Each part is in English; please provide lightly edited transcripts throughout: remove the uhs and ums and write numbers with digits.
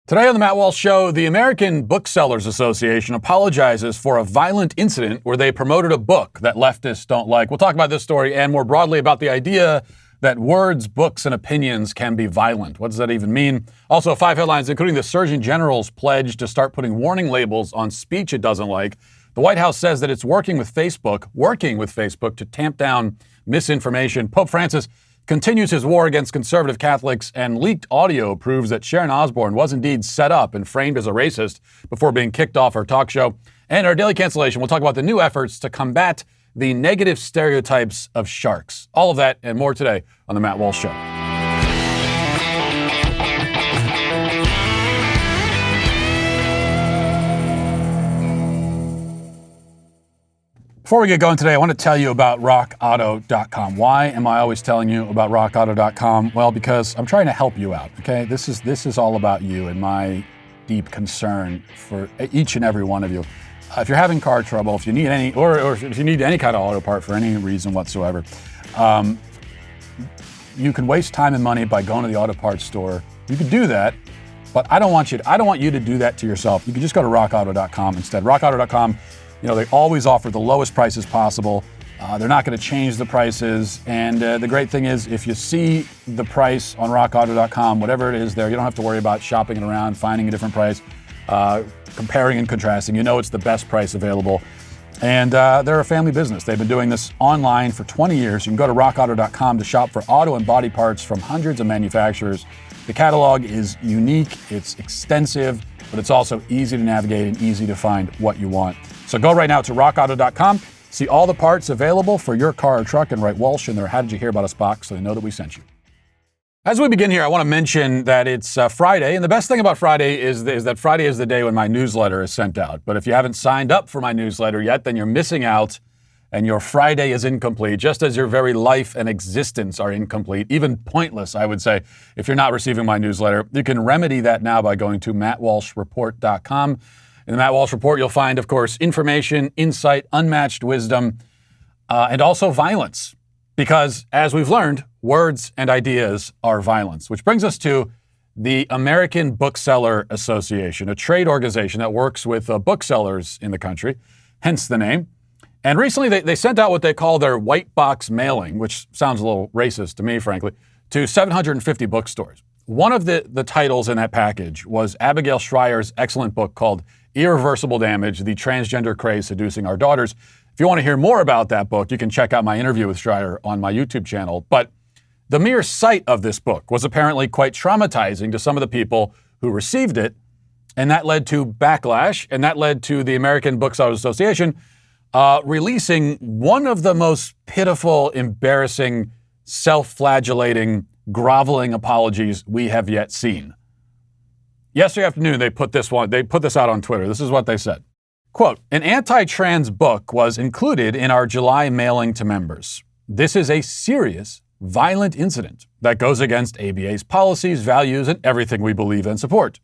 Today on the Matt Walsh Show, the American Booksellers Association apologizes for a violent incident where they promoted a book that leftists don't like. We'll talk about this story and more broadly about the idea that words, books, and opinions can be violent. What does that even mean? Also, 5 headlines, including the Surgeon General's pledge to start putting warning labels on speech it doesn't like. The White House says that it's working with Facebook to tamp down misinformation. Pope Francis continues his war against conservative Catholics, and leaked audio proves that Sharon Osbourne was indeed set up and framed as a racist before being kicked off her talk show. And our daily cancellation, we'll talk about the new efforts to combat the negative stereotypes of sharks. All of that and more today on the Matt Walsh Show. Before we get going today, I want to tell you about rockauto.com. Why am I always telling you about rockauto.com? Well, because I'm trying to help you out, okay? This is all about you and my deep concern for each and every one of you. If you're having car trouble, if you need any, or if you need any kind of auto part for any reason whatsoever, you can waste time and money by going to the auto parts store. You can do that, but I don't want you to do that to yourself. You can just go to rockauto.com instead. Rockauto.com, they always offer the lowest prices possible. They're not going to change the prices. And the great thing is, if you see the price on rockauto.com, whatever it is there, you don't have to worry about shopping it around, finding a different price, comparing and contrasting. You know it's the best price available. And they're a family business. They've been doing this online for 20 years. You can go to rockauto.com to shop for auto and body parts from hundreds of manufacturers. The catalog is unique, it's extensive, but it's also easy to navigate and easy to find what you want. So go right now to rockauto.com, see all the parts available for your car or truck, and write Walsh in their How Did You Hear About Us box so they know that we sent you. As we begin here, I want to mention that it's Friday, and the best thing about Friday is that Friday is the day when my newsletter is sent out. But if you haven't signed up for my newsletter yet, then you're missing out, and your Friday is incomplete, just as your very life and existence are incomplete, even pointless, I would say, if you're not receiving my newsletter. You can remedy that now by going to mattwalshreport.com. In the Matt Walsh Report, you'll find, of course, information, insight, unmatched wisdom, and also violence. Because, as we've learned, words and ideas are violence. Which brings us to the American Bookseller Association, a trade organization that works with booksellers in the country, hence the name. And recently, they sent out what they call their white box mailing, which sounds a little racist to me, frankly, to 750 bookstores. One of the titles in that package was Abigail Shrier's excellent book called Irreversible Damage, The Transgender Craze Seducing Our Daughters. If you want to hear more about that book, you can check out my interview with Schreier on my YouTube channel. But the mere sight of this book was apparently quite traumatizing to some of the people who received it, and that led to backlash, and that led to the American Booksellers Association releasing one of the most pitiful, embarrassing, self-flagellating, groveling apologies we have yet seen. Yesterday afternoon, they put this out on Twitter. This is what they said. Quote, an anti-trans book was included in our July mailing to members. This is a serious, violent incident that goes against ABA's policies, values, and everything we believe and support.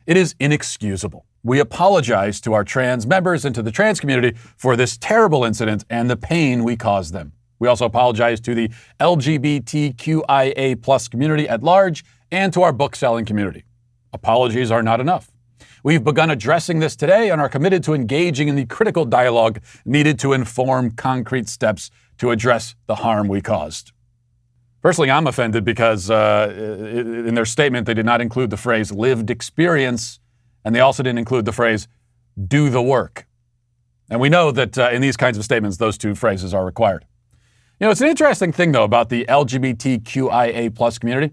It is inexcusable. We apologize to our trans members and to the trans community for this terrible incident and the pain we caused them. We also apologize to the LGBTQIA+ community at large and to our book-selling community. Apologies are not enough. We've begun addressing this today and are committed to engaging in the critical dialogue needed to inform concrete steps to address the harm we caused. Personally, I'm offended because in their statement, they did not include the phrase lived experience, and they also didn't include the phrase do the work. And we know that in these kinds of statements, those two phrases are required. It's an interesting thing, though, about the LGBTQIA+ community.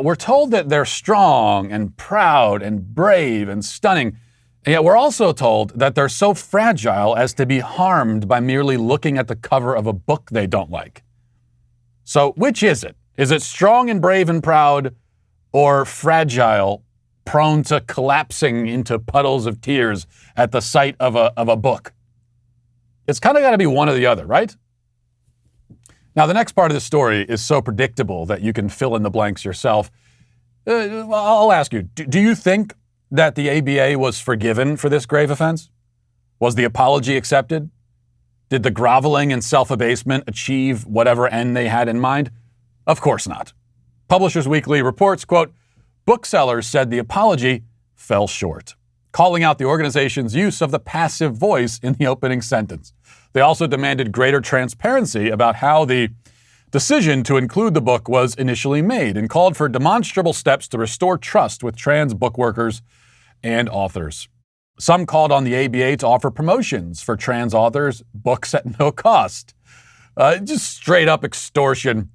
We're told that they're strong and proud and brave and stunning, and yet we're also told that they're so fragile as to be harmed by merely looking at the cover of a book they don't like. So which is it? Is it strong and brave and proud, or fragile, prone to collapsing into puddles of tears at the sight of a book? It's kind of got to be one or the other, right? Now, the next part of the story is so predictable that you can fill in the blanks yourself. I'll ask you, do you think that the ABA was forgiven for this grave offense? Was the apology accepted? Did the groveling and self-abasement achieve whatever end they had in mind? Of course not. Publishers Weekly reports, quote, booksellers said the apology fell short, calling out the organization's use of the passive voice in the opening sentence. They also demanded greater transparency about how the decision to include the book was initially made and called for demonstrable steps to restore trust with trans book workers and authors. Some called on the ABA to offer promotions for trans authors, books at no cost. Just straight up extortion.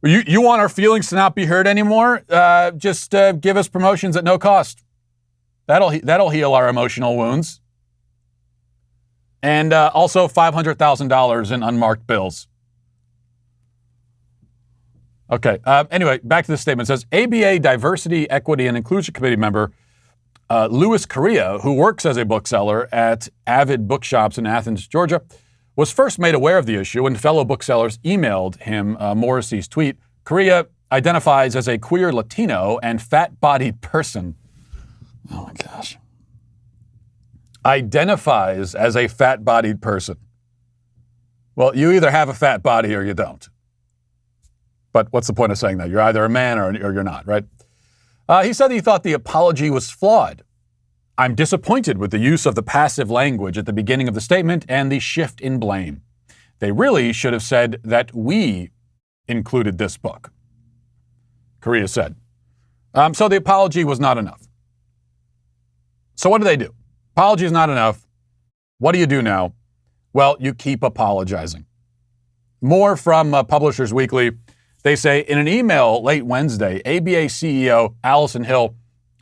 You want our feelings to not be heard anymore? Just give us promotions at no cost. That'll heal our emotional wounds. And also $500,000 in unmarked bills. Okay. Anyway, back to this statement. It says, ABA Diversity, Equity, and Inclusion Committee member Louis Correa, who works as a bookseller at Avid Bookshops in Athens, Georgia, was first made aware of the issue when fellow booksellers emailed him Morrissey's tweet. Correa identifies as a queer Latino and fat-bodied person. Oh my gosh. Identifies as a fat-bodied person. Well, you either have a fat body or you don't. But what's the point of saying that? You're either a man or you're not, right? He said he thought the apology was flawed. I'm disappointed with the use of the passive language at the beginning of the statement and the shift in blame. They really should have said that we included this book, Correa said. So the apology was not enough. So what do? Apology is not enough. What do you do now? Well, you keep apologizing. More from Publishers Weekly. They say, in an email late Wednesday, ABA CEO Allison Hill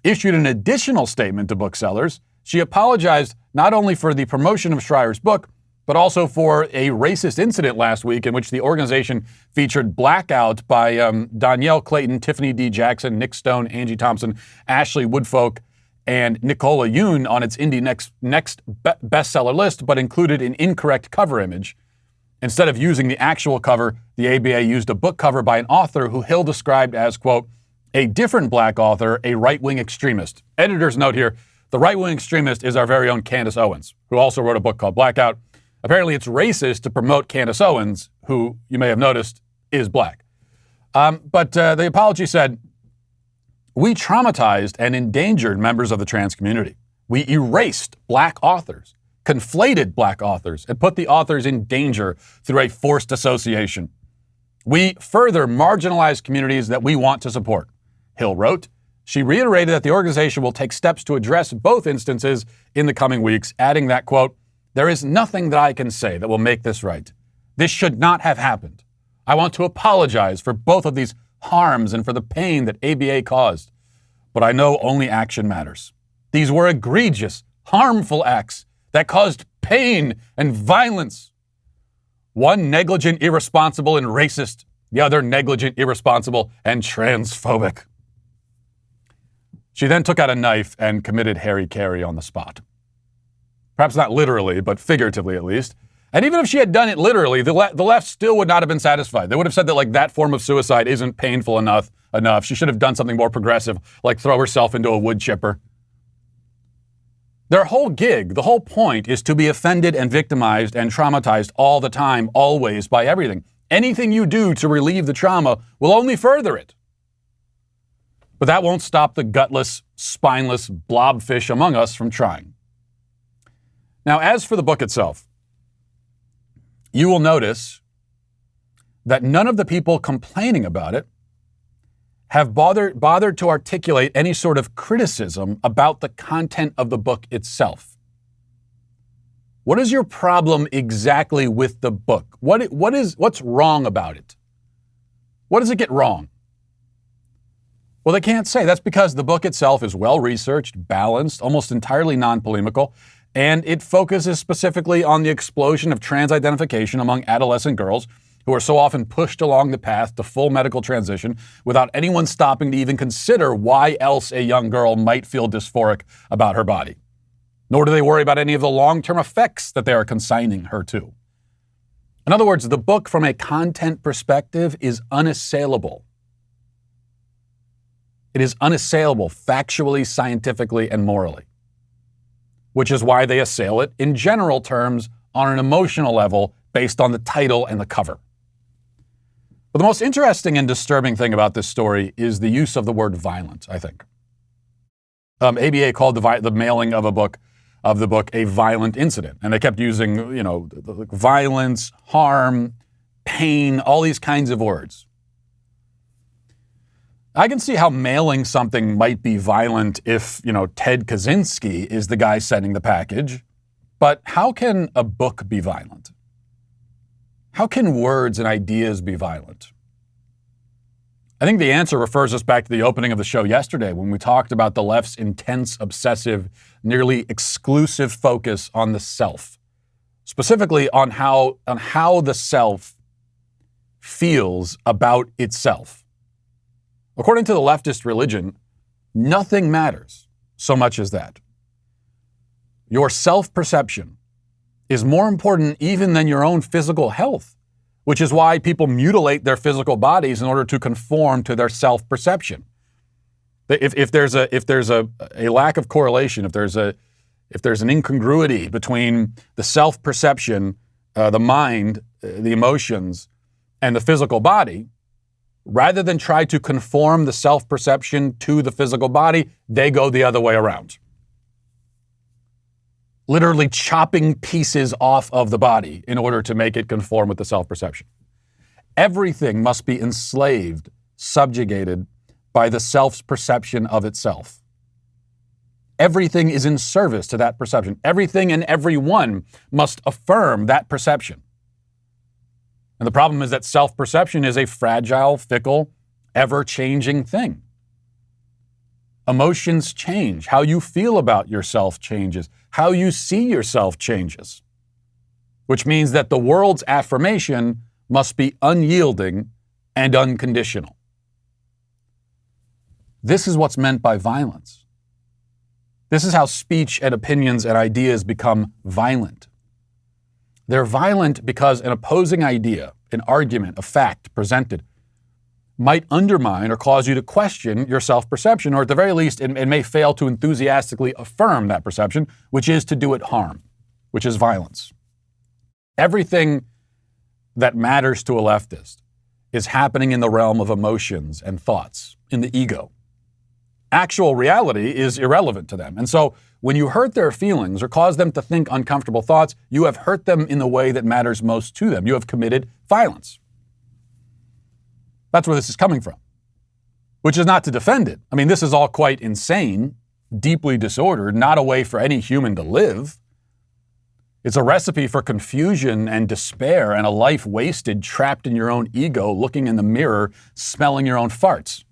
issued an additional statement to booksellers. She apologized not only for the promotion of Schreier's book, but also for a racist incident last week in which the organization featured Blackout by Danielle Clayton, Tiffany D. Jackson, Nick Stone, Angie Thompson, Ashley Woodfolk, and Nicola Yoon on its Indie Next bestseller list, but included an incorrect cover image. Instead of using the actual cover, the ABA used a book cover by an author who Hill described as, quote, a different black author, a right-wing extremist. Editor's note here, the right-wing extremist is our very own Candace Owens, who also wrote a book called Blackout. Apparently it's racist to promote Candace Owens, who you may have noticed is black. But the apology said, we traumatized and endangered members of the trans community. We erased black authors, conflated black authors, and put the authors in danger through a forced association. We further marginalized communities that we want to support, Hill wrote. She reiterated that the organization will take steps to address both instances in the coming weeks, adding that, quote, there is nothing that I can say that will make this right. This should not have happened. I want to apologize for both of these harms and for the pain that ABA caused. But I know only action matters. These were egregious, harmful acts that caused pain and violence. One negligent, irresponsible, and racist. The other negligent, irresponsible, and transphobic. She then took out a knife and committed Harry Carey on the spot. Perhaps not literally, but figuratively at least. And even if she had done it literally, the left still would not have been satisfied. They would have said that like that form of suicide isn't painful enough. She should have done something more progressive, like throw herself into a wood chipper. Their whole gig, the whole point is to be offended and victimized and traumatized all the time, always, by everything. Anything you do to relieve the trauma will only further it. But that won't stop the gutless, spineless blobfish among us from trying. Now, as for the book itself, you will notice that none of the people complaining about it have bothered to articulate any sort of criticism about the content of the book itself. What is your problem exactly with the book? What's wrong about it? What does it get wrong? Well, they can't say. That's because the book itself is well-researched, balanced, almost entirely non-polemical, and it focuses specifically on the explosion of trans identification among adolescent girls who are so often pushed along the path to full medical transition without anyone stopping to even consider why else a young girl might feel dysphoric about her body. Nor do they worry about any of the long-term effects that they are consigning her to. In other words, the book from a content perspective is unassailable. It is unassailable factually, scientifically, and morally, which is why they assail it in general terms on an emotional level based on the title and the cover. But the most interesting and disturbing thing about this story is the use of the word violent, I think. ABA called the mailing of the book a violent incident, and they kept using violence, harm, pain, all these kinds of words. I can see how mailing something might be violent if Ted Kaczynski is the guy sending the package, but how can a book be violent? How can words and ideas be violent? I think the answer refers us back to the opening of the show yesterday when we talked about the left's intense, obsessive, nearly exclusive focus on the self, specifically on how the self feels about itself. According to the leftist religion, nothing matters so much as that. Your self-perception is more important even than your own physical health, which is why people mutilate their physical bodies in order to conform to their self-perception. If there's a lack of correlation, if there's an incongruity between the self-perception, the mind, the emotions, and the physical body, rather than try to conform the self-perception to the physical body, they go the other way around. Literally chopping pieces off of the body in order to make it conform with the self-perception. Everything must be enslaved, subjugated by the self's perception of itself. Everything is in service to that perception. Everything and everyone must affirm that perception. And the problem is that self-perception is a fragile, fickle, ever-changing thing. Emotions change. How you feel about yourself changes. How you see yourself changes. Which means that the world's affirmation must be unyielding and unconditional. This is what's meant by violence. This is how speech and opinions and ideas become violent. They're violent because an opposing idea, an argument, a fact presented might undermine or cause you to question your self-perception, or at the very least, it may fail to enthusiastically affirm that perception, which is to do it harm, which is violence. Everything that matters to a leftist is happening in the realm of emotions and thoughts, in the ego. Actual reality is irrelevant to them. And so when you hurt their feelings or cause them to think uncomfortable thoughts, you have hurt them in the way that matters most to them. You have committed violence. That's where this is coming from, which is not to defend it. I mean, this is all quite insane, deeply disordered, not a way for any human to live. It's a recipe for confusion and despair and a life wasted, trapped in your own ego, looking in the mirror, smelling your own farts.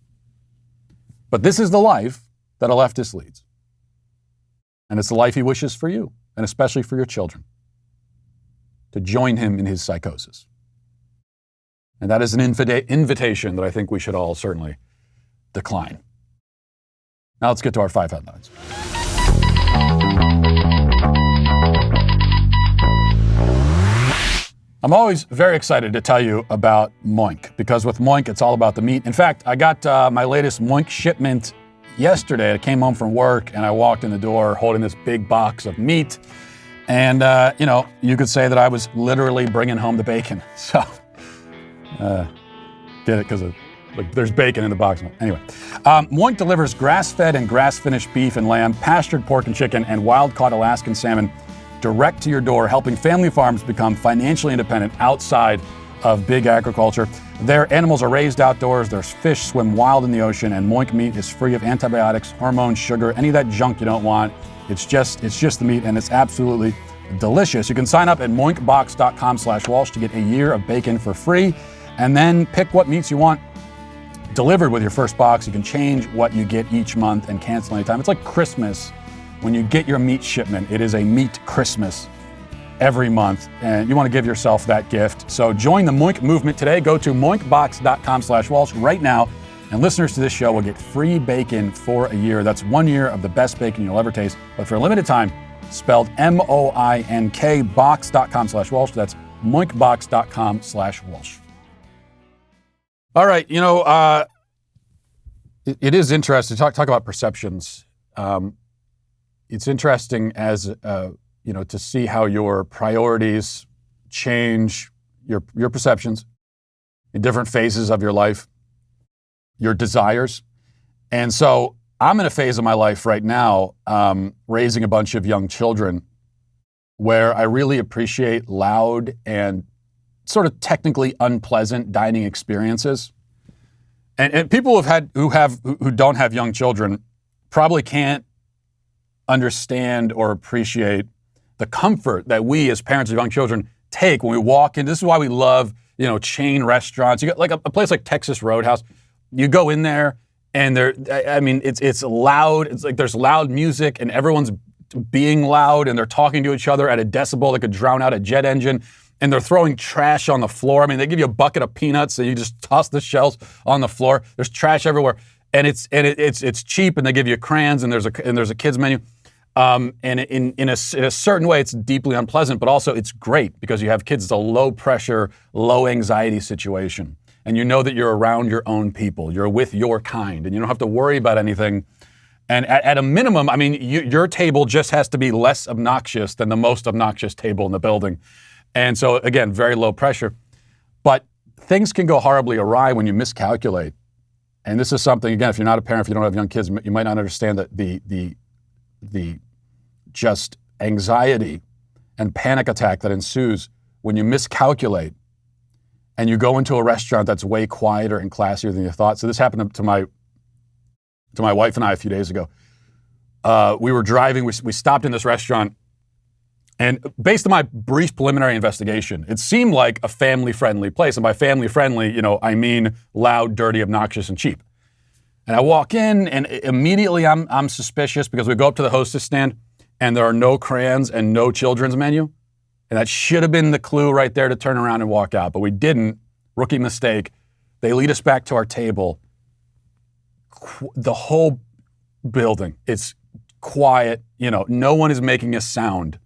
But this is the life that a leftist leads. And it's the life he wishes for you, and especially for your children, to join him in his psychosis. And that is an invitation that I think we should all certainly decline. Now let's get to our 5 headlines. I'm always very excited to tell you about Moink, because with Moink, it's all about the meat. In fact, I got my latest Moink shipment yesterday. I came home from work and I walked in the door holding this big box of meat. And, you could say that I was literally bringing home the bacon. So, did it because there's bacon in the box. Anyway, Moink delivers grass-fed and grass-finished beef and lamb, pastured pork and chicken, and wild-caught Alaskan salmon direct to your door, helping family farms become financially independent outside of big agriculture. Their animals are raised outdoors, their fish swim wild in the ocean, and Moink meat is free of antibiotics, hormones, sugar, any of that junk you don't want. It's just the meat, and it's absolutely delicious. You can sign up at moinkbox.com/Walsh to get a year of bacon for free, and then pick what meats you want delivered with your first box. You can change what you get each month and cancel anytime. It's like Christmas. When you get your meat shipment, it is a meat Christmas every month, and you want to give yourself that gift. So join the Moink movement today. Go to moinkbox.com/Walsh right now, and listeners to this show will get free bacon for a year. That's 1 year of the best bacon you'll ever taste, but for a limited time, spelled MOINK, box.com/Walsh. That's moinkbox.com/Walsh. All right, it is interesting to talk about perceptions. It's interesting as, to see how your priorities change your perceptions in different phases of your life, your desires. And so I'm in a phase of my life right now, raising a bunch of young children, where I really appreciate loud and sort of technically unpleasant dining experiences. And people who don't have young children probably can't understand or appreciate the comfort that we as parents of young children take when we walk in. This is why we love, chain restaurants. You got like a place like Texas Roadhouse. You go in there and it's loud. It's like there's loud music and everyone's being loud and they're talking to each other at a decibel that could drown out a jet engine. And they're throwing trash on the floor. I mean, they give you a bucket of peanuts and you just toss the shells on the floor. There's trash everywhere, and it's cheap. And they give you crayons and there's a kids menu. And in a certain way, it's deeply unpleasant, but also it's great because you have kids. It's a low pressure, low anxiety situation, and you know that you're around your own people. You're with your kind, and you don't have to worry about anything. And at a minimum, I mean, your table just has to be less obnoxious than the most obnoxious table in the building. And so, again, very low pressure. But things can go horribly awry when you miscalculate. And this is something, again, if you're not a parent, if you don't have young kids, you might not understand that the just anxiety and panic attack that ensues when you miscalculate and you go into a restaurant that's way quieter and classier than you thought. So this happened to my wife and I a few days ago. We were driving, we stopped in this restaurant. And based on my brief preliminary investigation, it seemed like a family-friendly place. And by family-friendly, I mean loud, dirty, obnoxious, and cheap. And I walk in, and immediately I'm suspicious because we go up to the hostess stand, and there are no crayons and no children's menu. And that should have been the clue right there to turn around and walk out. But we didn't. Rookie mistake. They lead us back to our table. The whole building, it's quiet. No one is making a sound.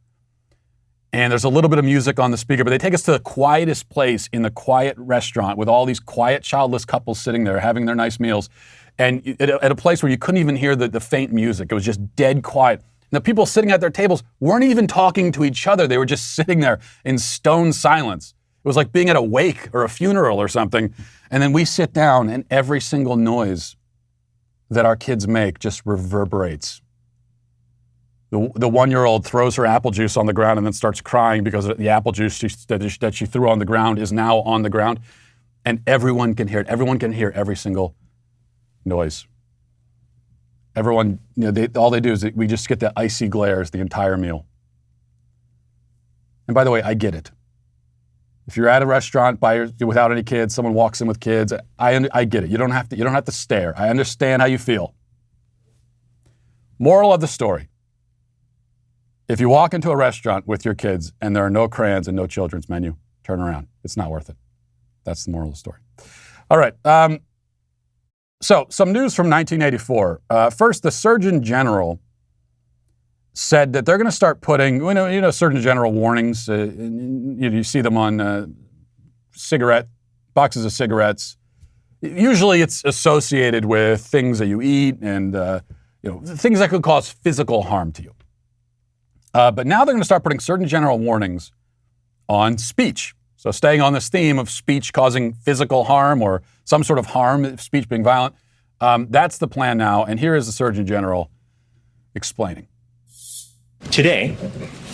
And there's a little bit of music on the speaker, but they take us to the quietest place in the quiet restaurant with all these quiet, childless couples sitting there having their nice meals. And at a place where you couldn't even hear the faint music. It was just dead quiet. And the people sitting at their tables weren't even talking to each other. They were just sitting there in stone silence. It was like being at a wake or a funeral or something. And then we sit down and every single noise that our kids make just reverberates. The 1-year-old throws her apple juice on the ground and then starts crying because the apple juice that she threw on the ground is now on the ground. And everyone can hear it. Everyone can hear every single noise. Everyone, all they do is we just get the icy glares the entire meal. And by the way, I get it. If you're at a restaurant without any kids, someone walks in with kids, I get it. You don't have to stare. I understand how you feel. Moral of the story. If you walk into a restaurant with your kids and there are no crayons and no children's menu, turn around. It's not worth it. That's the moral of the story. All right. So some news from 1984. First, the Surgeon General said that they're going to start putting, Surgeon General warnings. You see them on boxes of cigarettes. Usually it's associated with things that you eat and things that could cause physical harm to you. But now they're going to start putting Surgeon General warnings on speech. So staying on this theme of speech causing physical harm or some sort of harm, speech being violent, that's the plan now. And here is the Surgeon General explaining. Today,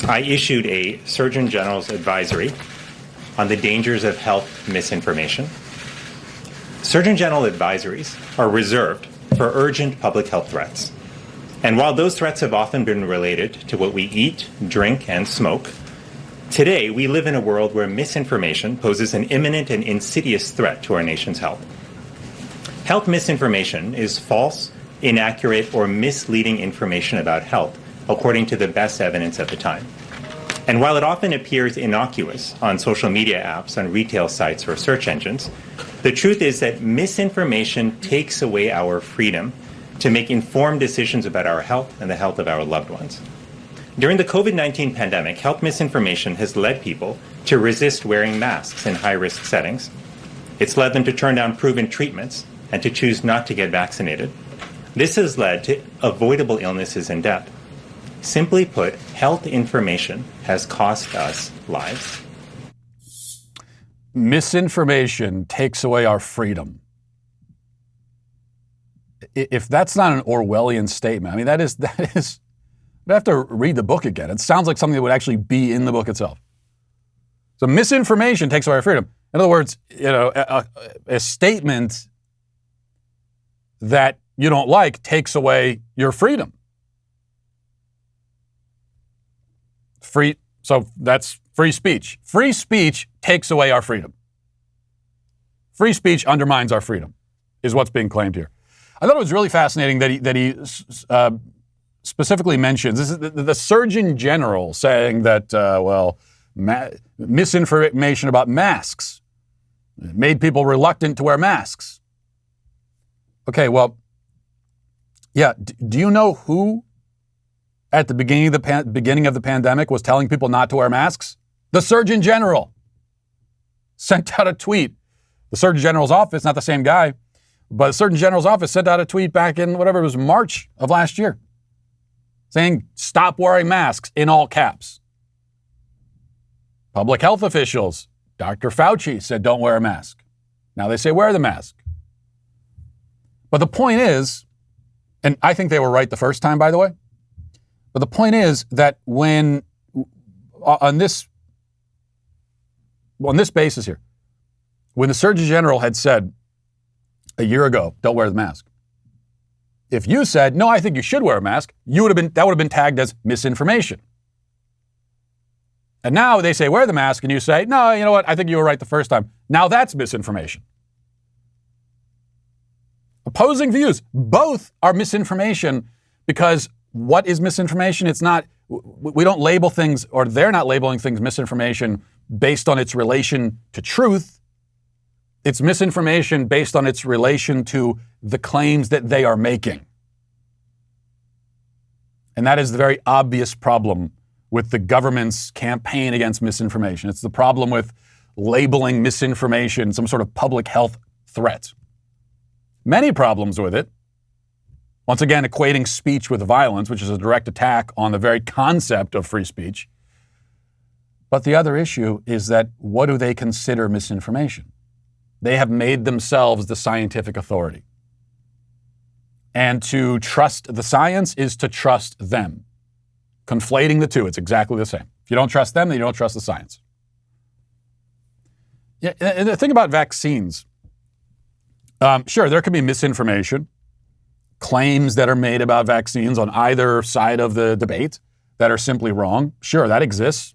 I issued a Surgeon General's advisory on the dangers of health misinformation. Surgeon General advisories are reserved for urgent public health threats. And while those threats have often been related to what we eat, drink, and smoke, today we live in a world where misinformation poses an imminent and insidious threat to our nation's health. Health misinformation is false, inaccurate, or misleading information about health, according to the best evidence at the time. And while it often appears innocuous on social media apps, on retail sites, or search engines, the truth is that misinformation takes away our freedom to make informed decisions about our health and the health of our loved ones. During the COVID-19 pandemic, health misinformation has led people to resist wearing masks in high-risk settings. It's led them to turn down proven treatments and to choose not to get vaccinated. This has led to avoidable illnesses and death. Simply put, health information has cost us lives. Misinformation takes away our freedom. if that's not an Orwellian statement, I mean, that is, I have to read the book again. It sounds like something that would actually be in the book itself. So misinformation takes away our freedom. In other words, a statement that you don't like takes away your freedom. So that's free speech. Free speech takes away our freedom. Free speech undermines our freedom, is what's being claimed here. I thought it was really fascinating that he specifically mentions, this is the Surgeon General saying that, misinformation about masks made people reluctant to wear masks. Okay, well, yeah, do you know who at the beginning of the pandemic was telling people not to wear masks? The Surgeon General sent out a tweet. The Surgeon General's office, not the same guy, but the Surgeon General's office sent out a tweet back in whatever it was, March of last year, saying stop wearing masks in all caps. Public health officials, Dr. Fauci said don't wear a mask. Now they say wear the mask. But the point is, and I think they were right the first time, by the way, but the point is that when, on this basis here, when the Surgeon General had said a year ago, don't wear the mask, if you said, no, I think you should wear a mask, that would have been tagged as misinformation. And now they say, wear the mask, and you say, no, you know what, I think you were right the first time. Now that's misinformation. Opposing views, both are misinformation, because what is misinformation? It's not, we don't label things, or they're not labeling things misinformation based on its relation to truth. It's misinformation based on its relation to the claims that they are making. And that is the very obvious problem with the government's campaign against misinformation. It's the problem with labeling misinformation some sort of public health threat. Many problems with it. Once again, equating speech with violence, which is a direct attack on the very concept of free speech. But the other issue is that what do they consider misinformation? They have made themselves the scientific authority. And to trust the science is to trust them. Conflating the two, it's exactly the same. If you don't trust them, then you don't trust the science. Yeah, and the thing about vaccines, sure, there could be misinformation, claims that are made about vaccines on either side of the debate that are simply wrong. Sure, that exists.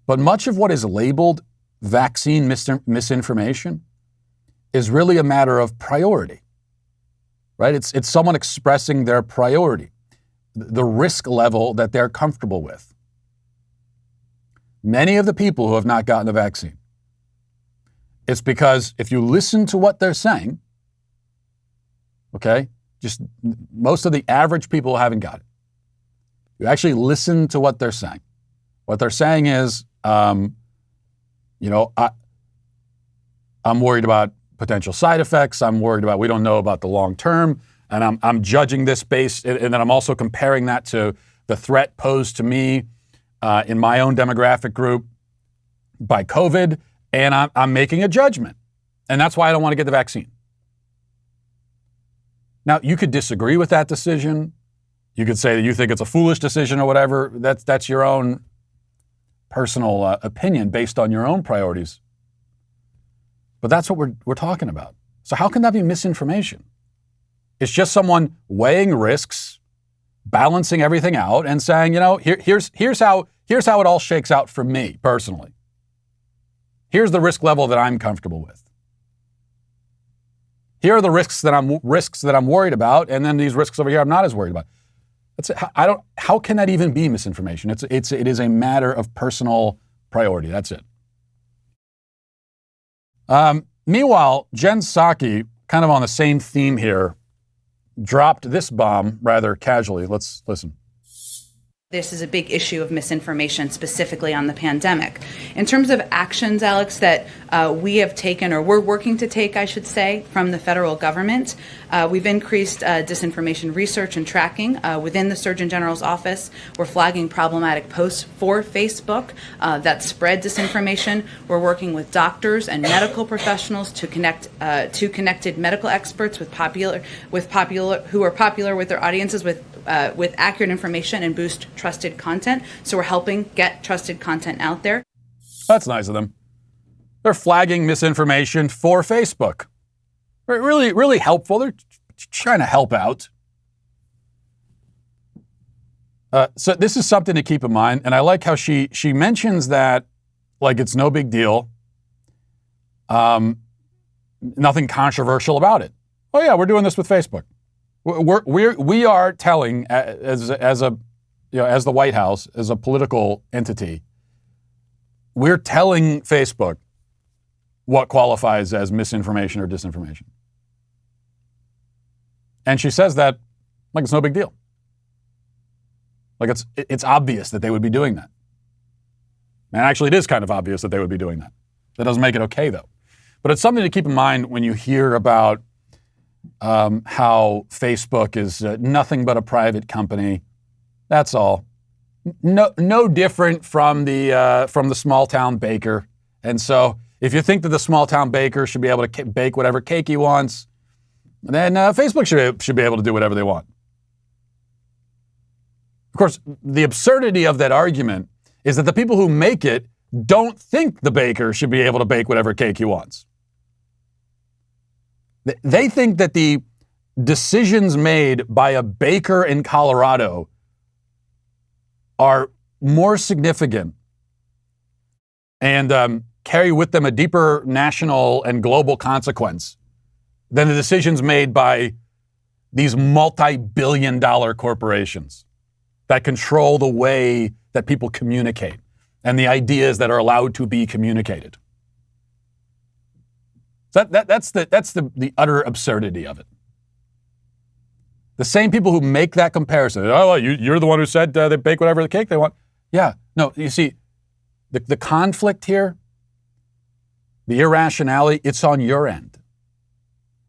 But much of what is labeled vaccine misinformation is really a matter of priority, right? It's someone expressing their priority, the risk level that they're comfortable with. Many of the people who have not gotten the vaccine, it's because if you listen to what they're saying, okay, just most of the average people who haven't got it, you actually listen to what they're saying. What they're saying is, I'm worried about potential side effects. I'm worried about, we don't know about the long term. And I'm judging this based, and then I'm also comparing that to the threat posed to me in my own demographic group by COVID, and I'm making a judgment. And that's why I don't want to get the vaccine. Now, you could disagree with that decision. You could say that you think it's a foolish decision or whatever. That's your own personal opinion based on your own priorities. But that's what we're talking about. So how can that be misinformation? It's just someone weighing risks, balancing everything out, and saying, here's how it all shakes out for me personally. Here's the risk level that I'm comfortable with. Here are the risks that I'm worried about, and then these risks over here I'm not as worried about. How can that even be misinformation? It is a matter of personal priority. That's it. Meanwhile, Jen Psaki, kind of on the same theme here, dropped this bomb rather casually. Let's listen. This is a big issue of misinformation, specifically on the pandemic. In terms of actions, Alex, that we have taken, or we're working to take, I should say, from the federal government, We've increased disinformation research and tracking within the Surgeon General's office. We're flagging problematic posts for Facebook that spread disinformation. We're working with doctors and medical professionals to connect to connected medical experts who are popular with their audiences with accurate information and boost trusted content. So we're helping get trusted content out there. That's nice of them. They're flagging misinformation for Facebook. Really, really helpful. They're trying to help out. So this is something to keep in mind. And I like how she mentions that like it's no big deal. Nothing controversial about it. Oh yeah, we're doing this with Facebook. We are telling as the White House, as a political entity, we're telling Facebook what qualifies as misinformation or disinformation. And she says that like it's no big deal. Like it's obvious that they would be doing that. And actually it is kind of obvious that they would be doing that. That doesn't make it okay though. But it's something to keep in mind when you hear about how Facebook is nothing but a private company. That's all. No different from the small town baker. And so if you think that the small town baker should be able to bake whatever cake he wants, then Facebook should be able to do whatever they want. Of course, the absurdity of that argument is that the people who make it don't think the baker should be able to bake whatever cake he wants. They think that the decisions made by a baker in Colorado are more significant and carry with them a deeper national and global consequence than the decisions made by these multi-billion-dollar corporations that control the way that people communicate and the ideas that are allowed to be communicated. That's the utter absurdity of it. The same people who make that comparison, oh, well, you're the one who said they bake whatever the cake they want. Yeah, no, you see, the conflict here, the irrationality, it's on your end.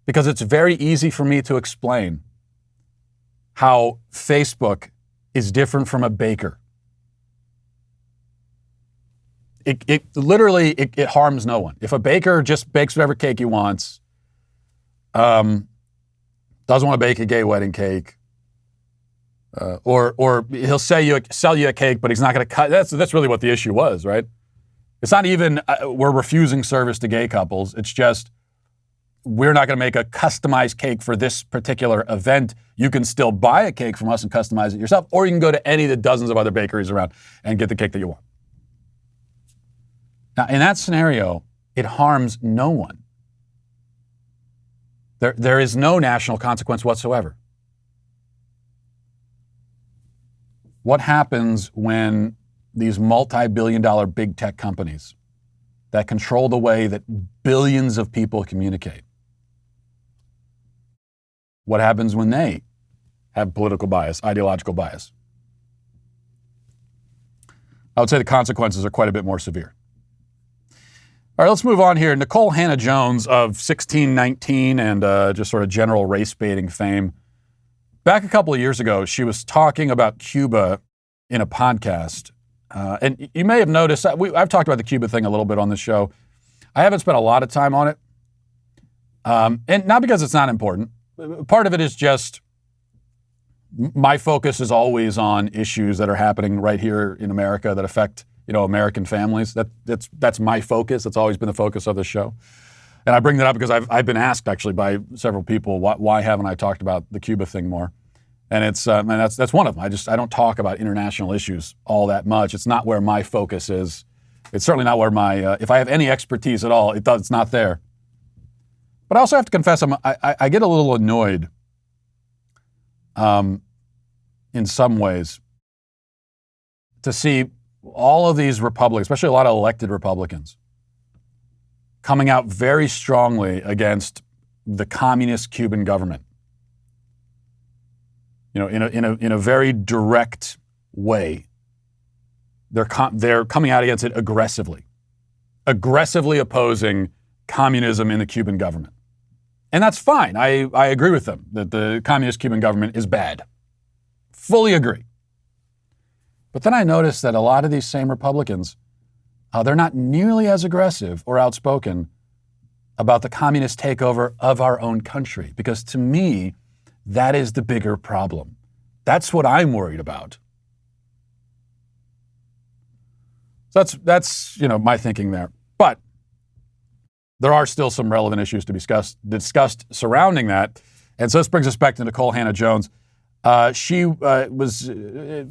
Because it's very easy for me to explain how Facebook is different from a baker. It literally harms no one. If a baker just bakes whatever cake he wants, doesn't want to bake a gay wedding cake, or he'll sell you a cake, but he's not going to cut. That's really what the issue was, right? It's not even we're refusing service to gay couples. It's just we're not going to make a customized cake for this particular event. You can still buy a cake from us and customize it yourself, or you can go to any of the dozens of other bakeries around and get the cake that you want. Now, in that scenario, it harms no one. There is no national consequence whatsoever. What happens when these multi-billion-dollar big tech companies that control the way that billions of people communicate? What happens when they have political bias, ideological bias? I would say the consequences are quite a bit more severe. All right, let's move on here. Nicole Hannah-Jones of 1619 and just sort of general race baiting fame. Back a couple of years ago, she was talking about Cuba in a podcast. And you may have noticed, I've talked about the Cuba thing a little bit on the show. I haven't spent a lot of time on it. And not because it's not important. Part of it is just my focus is always on issues that are happening right here in America that affect American families. That's my focus. That's always been the focus of the show. And I bring that up because I've been asked actually by several people, why haven't I talked about the Cuba thing more? And that's one of them. I don't talk about international issues all that much. It's not where my focus is. It's certainly not where if I have any expertise at all, it's not there. But I also have to confess, I get a little annoyed in some ways to see all of these Republicans, especially a lot of elected Republicans, coming out very strongly against the communist Cuban government. In a very direct way. They're coming out against it aggressively opposing communism in the Cuban government. And that's fine. I agree with them that the communist Cuban government is bad. Fully agree. But then I noticed that a lot of these same Republicans, they're not nearly as aggressive or outspoken about the communist takeover of our own country. Because to me, that is the bigger problem. That's what I'm worried about. So that's my thinking there. But there are still some relevant issues to be discussed surrounding that. And so this brings us back to Nicole Hannah-Jones. She was on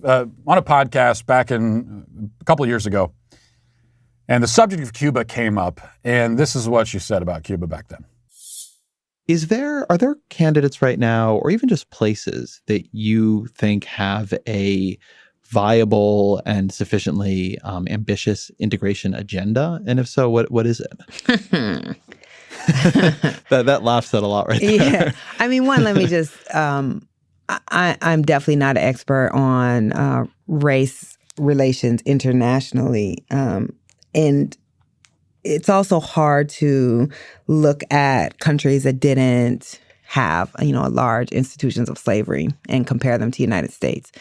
a podcast back in a couple of years ago, and the subject of Cuba came up, and this is what she said about Cuba back then. Are there candidates right now, or even just places that you think have a viable and sufficiently ambitious integration agenda? And if so, what is it? that laugh said a lot right there. Yeah. I mean, let me just, I'm definitely not an expert on race relations internationally. And it's also hard to look at countries that didn't have, large institutions of slavery and compare them to the United States.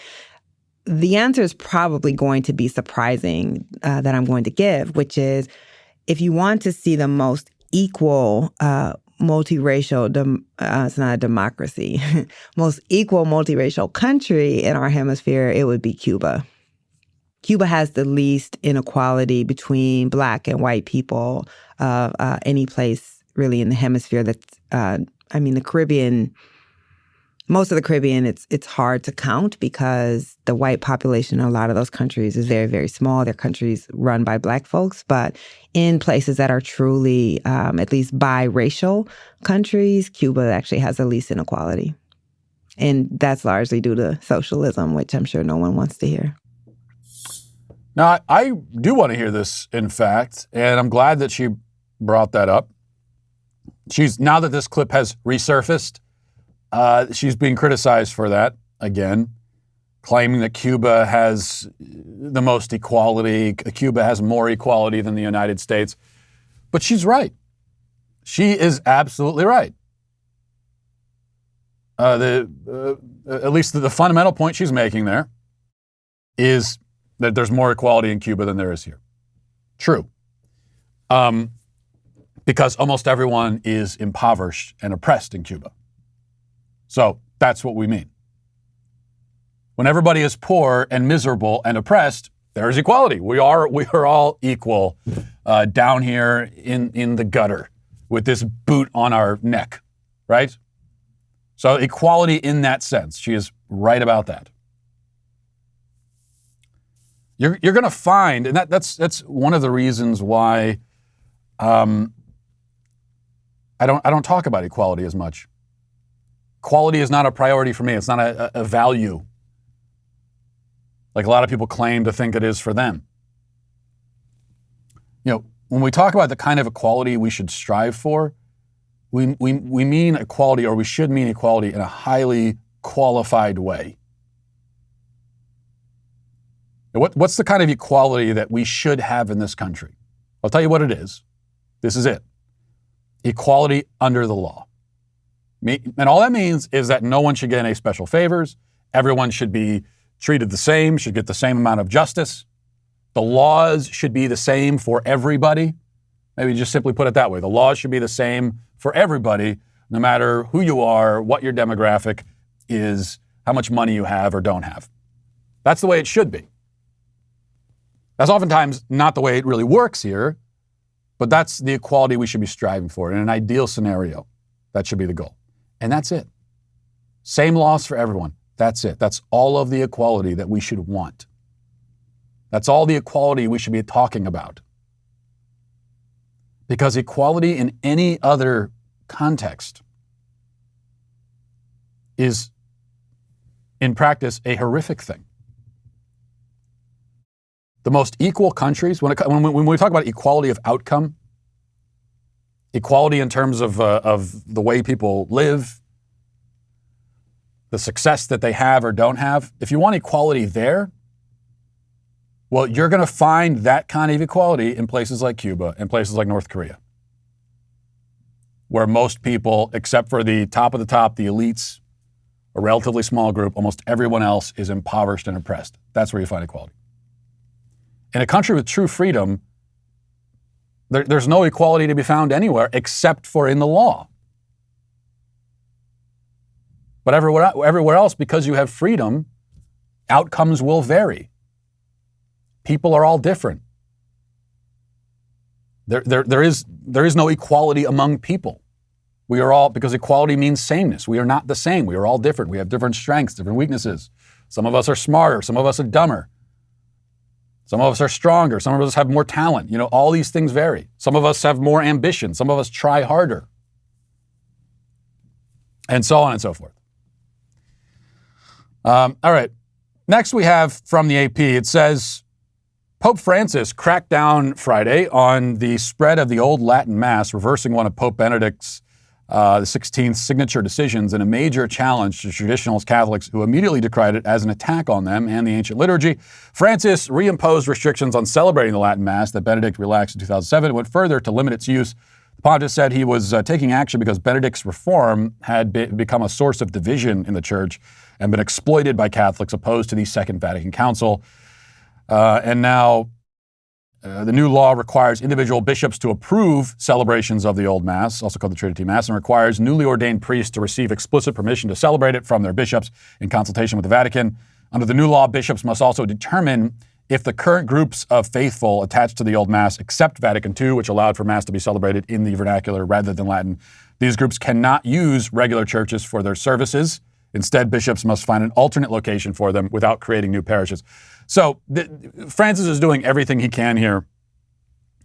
The answer is probably going to be surprising that I'm going to give, which is if you want to see the most equal multiracial, it's not a democracy, most equal multiracial country in our hemisphere, it would be Cuba. Cuba has the least inequality between Black and white people of any place really in the hemisphere. That's, the Caribbean. Most of the Caribbean, it's hard to count because the white population in a lot of those countries is very, very small. They're countries run by Black folks. But in places that are truly, at least biracial countries, Cuba actually has the least inequality. And that's largely due to socialism, which I'm sure no one wants to hear. Now, I do want to hear this, in fact, and I'm glad that she brought that up. Now that this clip has resurfaced, she's being criticized for that, again, claiming that Cuba has the most equality. Cuba has more equality than the United States. But she's right. She is absolutely right. At least the fundamental point she's making there is that there's more equality in Cuba than there is here. True. Because almost everyone is impoverished and oppressed in Cuba. So that's what we mean. When everybody is poor and miserable and oppressed, there is equality. We are all equal down here in the gutter with this boot on our neck, right? So equality in that sense. She is right about that. You're going to find, and that's one of the reasons why I don't talk about equality as much. Quality is not a priority for me. It's not a value like a lot of people claim to think it is for them. When we talk about the kind of equality we should strive for, we mean equality, or we should mean equality in a highly qualified way. What's the kind of equality that we should have in this country? I'll tell you what it is. This is it. Equality under the law. And all that means is that no one should get any special favors. Everyone should be treated the same, should get the same amount of justice. The laws should be the same for everybody. Maybe just simply put it that way. The laws should be the same for everybody, no matter who you are, what your demographic is, how much money you have or don't have. That's the way it should be. That's oftentimes not the way it really works here, but that's the equality we should be striving for. In an ideal scenario, that should be the goal. And that's it. Same laws for everyone. That's it. That's all of the equality that we should want. That's all the equality we should be talking about. Because equality in any other context is, in practice, a horrific thing. The most equal countries, when we talk about equality of outcome, equality in terms of the way people live, the success that they have or don't have, if you want equality there, well, you're going to find that kind of equality in places like Cuba and places like North Korea. where most people, except for the top of the top, the elites, a relatively small group, almost everyone else is impoverished and oppressed. That's where you find equality. In a country with true freedom, there's no equality to be found anywhere except for in the law. But everywhere else, because you have freedom, outcomes will vary. People are all different. There is no equality among people. We are all, because equality means sameness. We are not the same. We are all different. We have different strengths, different weaknesses. Some of us are smarter. Some of us are dumber. Some of us are stronger. Some of us have more talent. You know, all these things vary. Some of us have more ambition. Some of us try harder. And so on and so forth. All right. Next we have from the AP, it says, Pope Francis cracked down Friday on the spread of the old Latin Mass, reversing one of Pope Benedict's the 16th signature decisions in a major challenge to traditionalist Catholics who immediately decried it as an attack on them and the ancient liturgy. Francis reimposed restrictions on celebrating the Latin Mass that Benedict relaxed in 2007 and went further to limit its use. The pontiff said he was taking action because Benedict's reform had become a source of division in the church and been exploited by Catholics opposed to the Second Vatican Council. And now the new law requires individual bishops to approve celebrations of the Old Mass, also called the Trinity Mass, and requires newly ordained priests to receive explicit permission to celebrate it from their bishops in consultation with the Vatican. Under the new law, bishops must also determine if the current groups of faithful attached to the Old Mass accept Vatican II, which allowed for Mass to be celebrated in the vernacular rather than Latin. These groups cannot use regular churches for their services. Instead, bishops must find an alternate location for them without creating new parishes. So Francis is doing everything he can here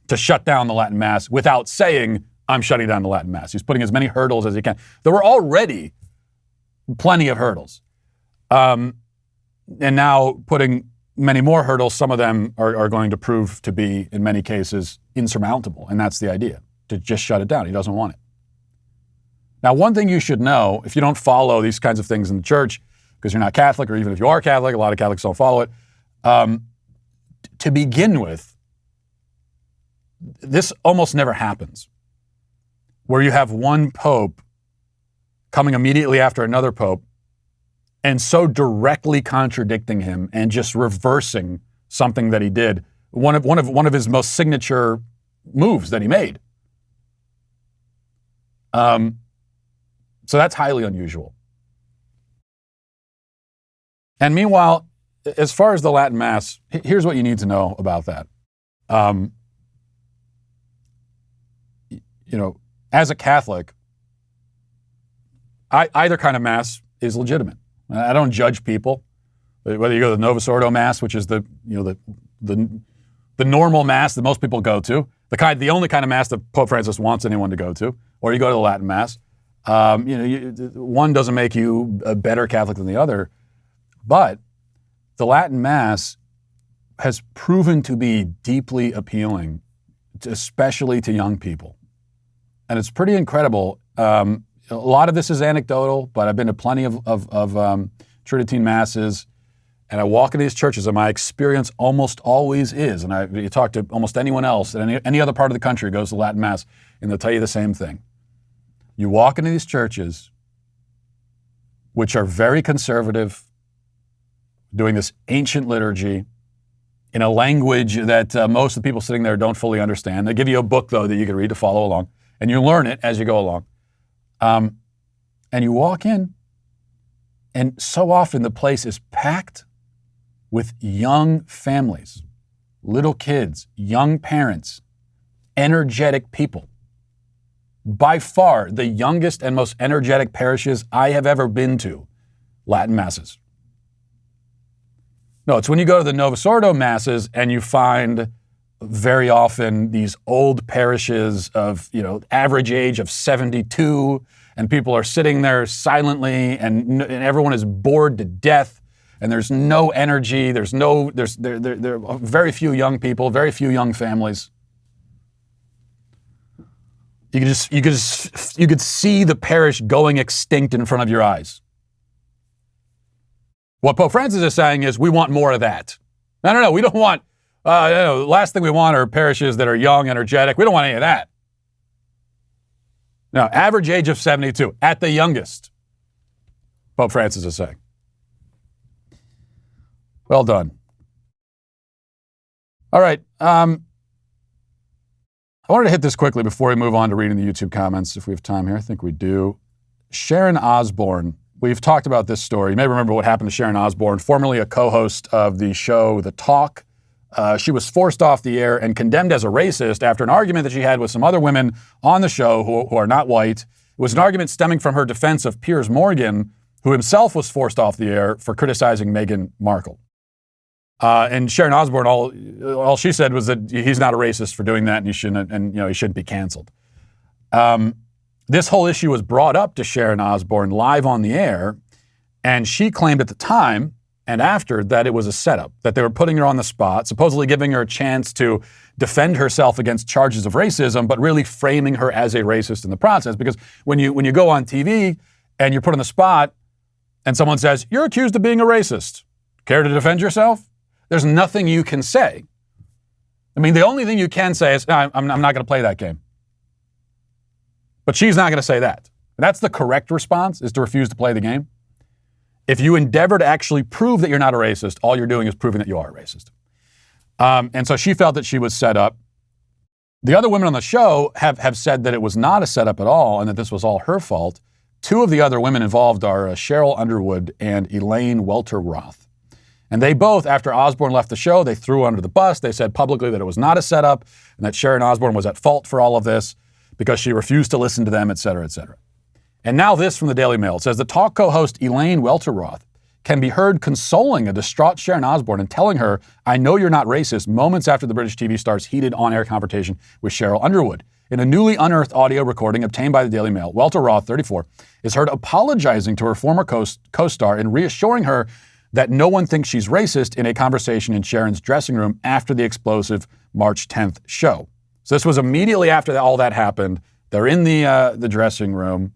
to shut down the Latin Mass without saying, I'm shutting down the Latin Mass. He's putting as many hurdles as he can. There were already plenty of hurdles. And now putting many more hurdles, some of them are going to prove to be, in many cases, insurmountable. And that's the idea, to just shut it down. He doesn't want it. Now, one thing you should know, if you don't follow these kinds of things in the church, because you're not Catholic, or even if you are Catholic, a lot of Catholics don't follow it, to begin with, this almost never happens, where you have one pope coming immediately after another pope and so directly contradicting him and just reversing something that he did, one of his most signature moves that he made. So that's highly unusual. And meanwhile, as far as the Latin Mass, here's what you need to know about that. As a Catholic, either kind of Mass is legitimate. I don't judge people, whether you go to the Novus Ordo Mass, which is the normal Mass that most people go to, the only kind of Mass that Pope Francis wants anyone to go to, or you go to the Latin Mass. One doesn't make you a better Catholic than the other, but the Latin Mass has proven to be deeply appealing, especially to young people. And it's pretty incredible. A lot of this is anecdotal, but I've been to plenty of Tridentine Masses, and I walk into these churches, and my experience almost always is, and you talk to almost anyone else in any other part of the country who goes to Latin Mass, and they'll tell you the same thing. You walk into these churches, which are very conservative, doing this ancient liturgy in a language that most of the people sitting there don't fully understand. They give you a book, though, that you can read to follow along, and you learn it as you go along. And you walk in, and so often the place is packed with young families, little kids, young parents, energetic people. By far, the youngest and most energetic parishes I have ever been to, Latin Masses. No, it's when you go to the Novus Ordo Masses and you find very often these old parishes of, average age of 72, and people are sitting there silently, and everyone is bored to death, and there's no energy, there are very few young people, very few young families. You could see the parish going extinct in front of your eyes. What Pope Francis is saying is, we want more of that. No, we don't want, the last thing we want are parishes that are young, energetic. We don't want any of that. Now, average age of 72, at the youngest, Pope Francis is saying. Well done. All right. I wanted to hit this quickly before we move on to reading the YouTube comments, if we have time here. I think we do. Sharon Osbourne. We've talked about this story. You may remember what happened to Sharon Osbourne, formerly a co-host of the show The Talk. She was forced off the air and condemned as a racist after an argument that she had with some other women on the show who are not white. It was an argument stemming from her defense of Piers Morgan, who himself was forced off the air for criticizing Meghan Markle. And Sharon Osbourne, all she said was that he's not a racist for doing that, and he shouldn't be canceled. This whole issue was brought up to Sharon Osbourne live on the air, and she claimed at the time and after that it was a setup, that they were putting her on the spot, supposedly giving her a chance to defend herself against charges of racism, but really framing her as a racist in the process. Because when you go on TV and you're put on the spot and someone says, "You're accused of being a racist. Care to defend yourself?" There's nothing you can say. I mean, the only thing you can say is, I'm not going to play that game. But she's not going to say that. That's the correct response, is to refuse to play the game. If you endeavor to actually prove that you're not a racist, all you're doing is proving that you are a racist. And so she felt that she was set up. The other women on the show have said that it was not a setup at all and that this was all her fault. Two of the other women involved are Cheryl Underwood and Elaine Welter-Roth. And they both, after Osbourne left the show, they threw her under the bus. They said publicly that it was not a setup and that Sharon Osbourne was at fault for all of this because she refused to listen to them, et cetera, et cetera. And now this from the Daily Mail. It says the talk co-host Elaine Welter-Roth can be heard consoling a distraught Sharon Osbourne and telling her, "I know you're not racist," moments after the British TV star's heated on-air confrontation with Cheryl Underwood. In a newly unearthed audio recording obtained by the Daily Mail, Welter-Roth, 34, is heard apologizing to her former co-star and reassuring her that no one thinks she's racist in a conversation in Sharon's dressing room after the explosive March 10th show. So this was immediately after all that happened. They're in the dressing room.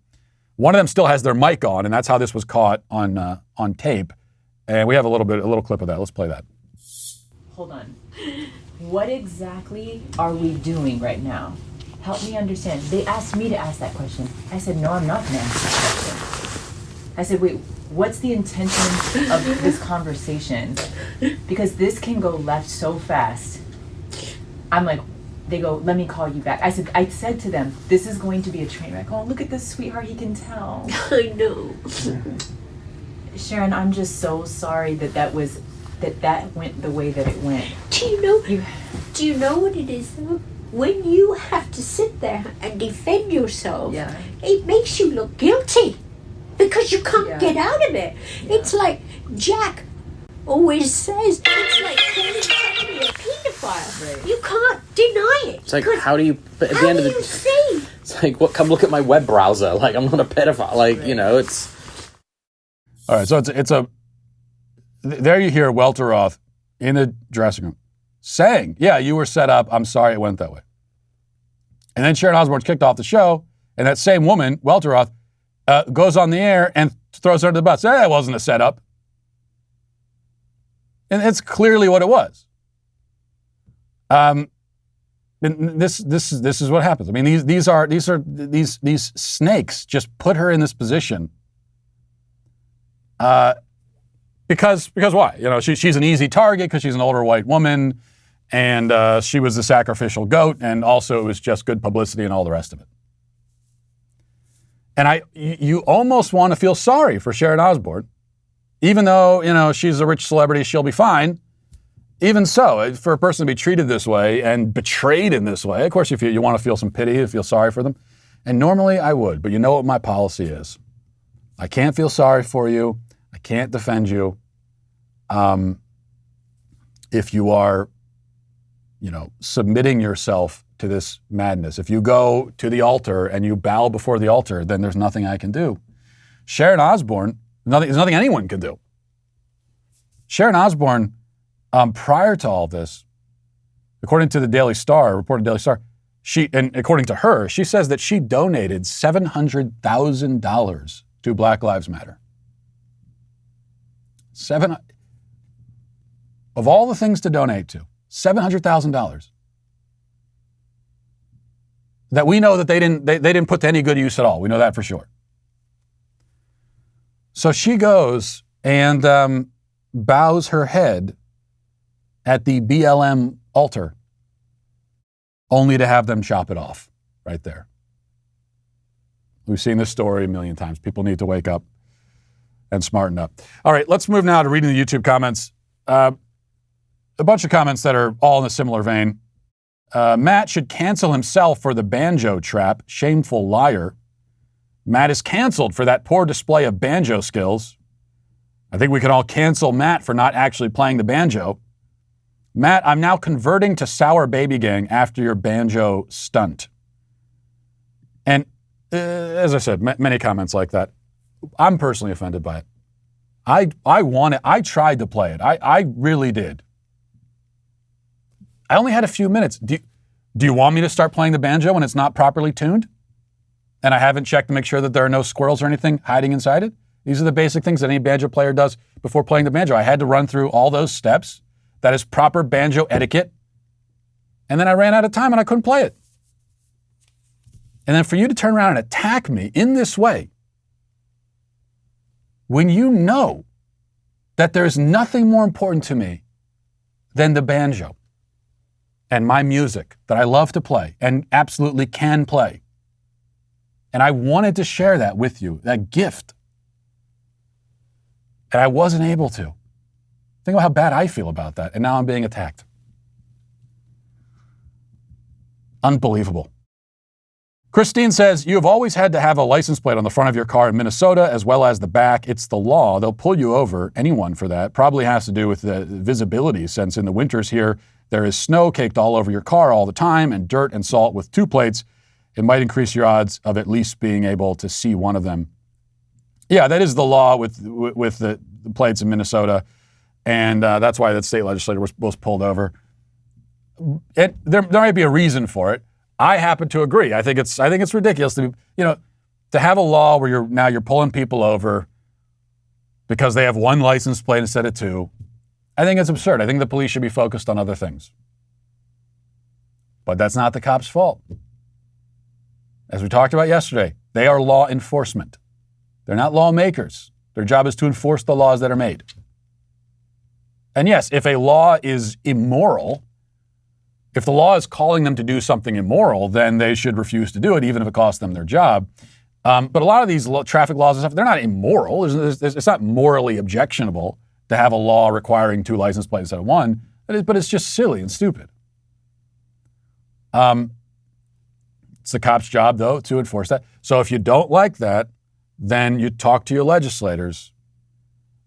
One of them still has their mic on, and that's how this was caught on tape. And we have a little clip of that. Let's play that. Hold on. What exactly are we doing right now? Help me understand. They asked me to ask that question. I said, no, I'm not going to ask that question. I said, wait, what's the intention of this conversation? Because this can go left so fast. I'm like, they go, let me call you back. I said to them, this is going to be a train wreck. Oh, look at this sweetheart, he can tell. I know. Sharon, I'm just so sorry that went the way that it went. Do you know what it is though? When you have to sit there and defend yourself, it makes you look guilty because you can't get out of it. Yeah. It's like Jack always says, it's like calling somebody a pedophile. Right. You can't deny it. It's like, how do you, at the end of the see? It's like, what? Come look at my web browser. Like, I'm not a pedophile. Like, it's. All right, so it's a. There you hear Welter-Roth in the dressing room saying, "Yeah, you were set up. I'm sorry it went that way." And then Sharon Osbourne's kicked off the show, and that same woman, Welter-Roth, goes on the air and throws her under the bus. It wasn't a setup. And it's clearly what it was. And this is what happens. I mean, these snakes just put her in this position. Because why? She's an easy target because she's an older white woman, and she was the sacrificial goat, and also it was just good publicity and all the rest of it. And you almost want to feel sorry for Sharon Osbourne. Even though, she's a rich celebrity, she'll be fine. Even so, for a person to be treated this way and betrayed in this way, of course, you want to feel some pity, you feel sorry for them. And normally I would, but you know what my policy is. I can't feel sorry for you. I can't defend you. If you are, submitting yourself to this madness, if you go to the altar and you bow before the altar, then there's nothing I can do. Sharon Osbourne, there's nothing anyone can do. Sharon Osbourne, prior to all this, according to the reported Daily Star, and according to her, she says that she donated $700,000 to Black Lives Matter. Of all the things to donate to, $700,000. that we know that they didn't put to any good use at all. We know that for sure. So she goes and bows her head at the BLM altar, only to have them chop it off right there. We've seen this story a million times. People need to wake up and smarten up. All right, let's move now to reading the YouTube comments. A bunch of comments that are all in a similar vein. Matt should cancel himself for the banjo trap. Shameful liar. Matt is canceled for that poor display of banjo skills. I think we can all cancel Matt for not actually playing the banjo. Matt, I'm now converting to Sour Baby Gang after your banjo stunt. And as I said, many comments like that. I'm personally offended by it. I tried to play it. I really did. I only had a few minutes. Do you want me to start playing the banjo when it's not properly tuned? And I haven't checked to make sure that there are no squirrels or anything hiding inside it? These are the basic things that any banjo player does before playing the banjo. I had to run through all those steps. That is proper banjo etiquette. And then I ran out of time and I couldn't play it. And then for you to turn around and attack me in this way, when you know that there's nothing more important to me than the banjo and my music that I love to play and absolutely can play. And I wanted to share that with you, that gift. And I wasn't able to. Think about how bad I feel about that. And now I'm being attacked. Unbelievable. Christine says, you have always had to have a license plate on the front of your car in Minnesota as well as the back. It's the law. They'll pull you over, anyone for that. Probably has to do with the visibility, since in the winters here, there is snow caked all over your car all the time and dirt and salt. With 2 plates, it might increase your odds of at least being able to see one of them. Yeah, that is the law with the plates in Minnesota. And that's why that state legislator was pulled over. There might be a reason for it. I happen to agree. I think it's ridiculous to have a law where you're pulling people over because they have 1 license plate instead of 2. I think it's absurd. I think the police should be focused on other things. But that's not the cops' fault. As we talked about yesterday, they are law enforcement. They're not lawmakers. Their job is to enforce the laws that are made. And yes, if a law is immoral, if the law is calling them to do something immoral, then they should refuse to do it, even if it costs them their job. But a lot of these traffic laws and stuff, they're not immoral. It's not morally objectionable to have a law requiring 2 license plates instead of 1, but it's just silly and stupid. It's the cop's job, though, to enforce that. So if you don't like that, then you talk to your legislators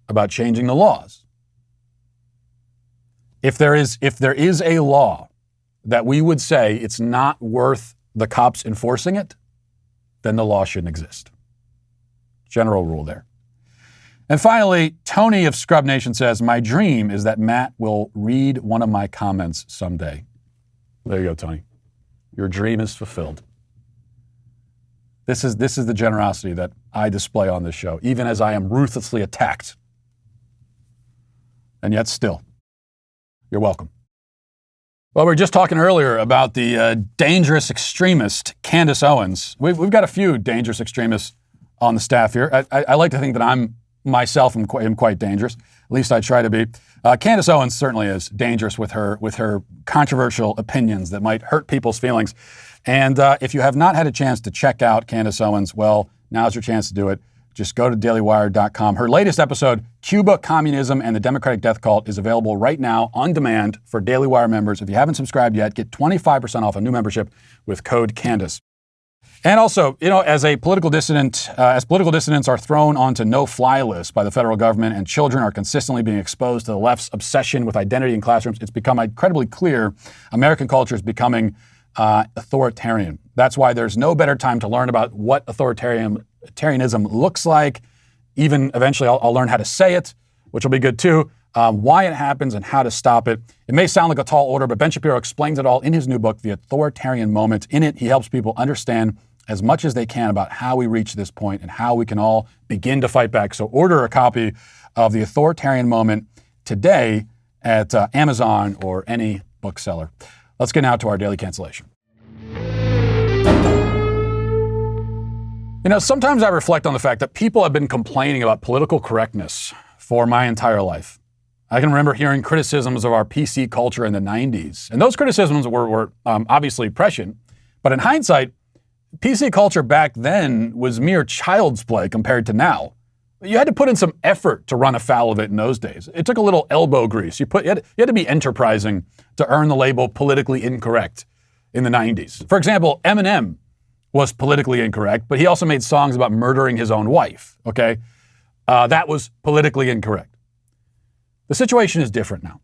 about changing the laws. If there is a law that we would say it's not worth the cops enforcing it, then the law shouldn't exist. General rule there. And finally, Tony of Scrub Nation says, my dream is that Matt will read one of my comments someday. There you go, Tony. Your dream is fulfilled. This is the generosity that I display on this show, even as I am ruthlessly attacked. And yet still, you're welcome. Well, we were just talking earlier about the dangerous extremist, Candace Owens. We've got a few dangerous extremists on the staff here. I like to think that I'm myself am quite dangerous. At least I try to be. Candace Owens certainly is dangerous with her controversial opinions that might hurt people's feelings. And if you have not had a chance to check out Candace Owens, well, now's your chance to do it. Just go to dailywire.com. Her latest episode, Cuba, Communism, and the Democratic Death Cult, is available right now on demand for Daily Wire members. If you haven't subscribed yet, get 25% off a new membership with code Candace. And also, as political dissidents are thrown onto no-fly lists by the federal government and children are consistently being exposed to the left's obsession with identity in classrooms, it's become incredibly clear American culture is becoming authoritarian. That's why there's no better time to learn about what authoritarianism looks like. Even eventually I'll learn how to say it, which will be good too, why it happens and how to stop it. It may sound like a tall order, but Ben Shapiro explains it all in his new book, The Authoritarian Moment. In it, he helps people understand as much as they can about how we reach this point and how we can all begin to fight back. So order a copy of The Authoritarian Moment today at Amazon or any bookseller. Let's get now to our daily cancellation. Sometimes I reflect on the fact that people have been complaining about political correctness for my entire life. I can remember hearing criticisms of our PC culture in the 90s. And those criticisms were obviously prescient. But in hindsight, PC culture back then was mere child's play compared to now. You had to put in some effort to run afoul of it in those days. It took a little elbow grease. You had to be enterprising to earn the label politically incorrect in the 90s. For example, Eminem was politically incorrect, but he also made songs about murdering his own wife, okay? That was politically incorrect. The situation is different now.